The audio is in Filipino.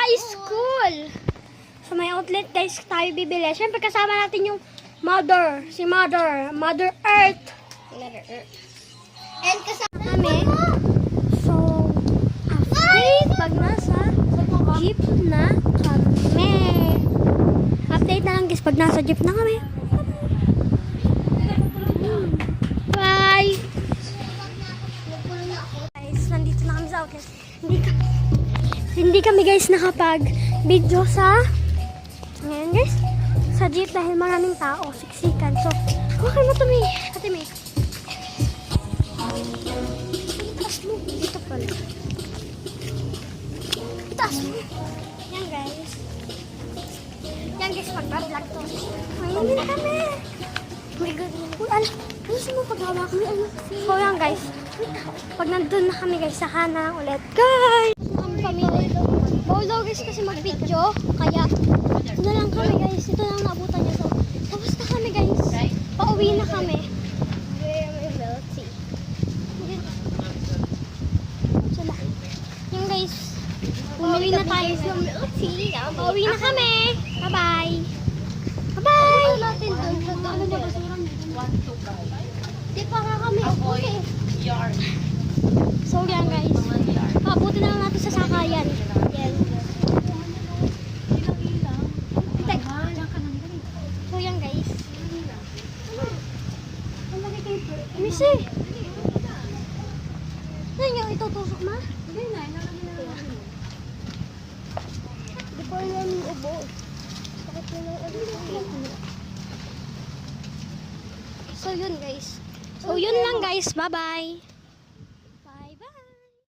high school. Sa may outlet guys tayo bibili. Siyempre kasama natin yung mother. Si mother. Mother Earth. Mother Earth. And kasama Kami. So, update pag nasa jeep na kami. Update na lang guys pag nasa jeep na kami. Bye! Guys, nandito na kami sa outlet. Hindi kami guys nakapag-video sa ngayon guys sa jeep dahil maraming tao, siksikan. So, okay mo to, Ate May. Itaas mo. Dito pala. Itaas mo. Yan guys. Yan guys, mag-vlog to. Ngayon din kami. My God. Uy, ano sa mga paghawa kami? So yan guys. Pag nandun na kami guys, saka na lang ulit. Guys! Ang pamilya. Bawal guys kasi mag-video. Kaya, ito na lang kami guys. Ito na lang naabutan niya. So, tapos na kami guys. Pauwi na kami. Yan guys. Bumili na tayo sa milk tea. Pauwi na kami. Bye-bye. Bye-bye! Natin doon. Ano na basura? Di pa nga kami. Okay. So yan guys. Pabuti na lang natin sa sakayan. Yan. So yan guys. Missy. Ano yung itutusok ma? Di pa lang yung ubo. Bakit mo lang So yun guys. So yun lang guys. Bye-bye.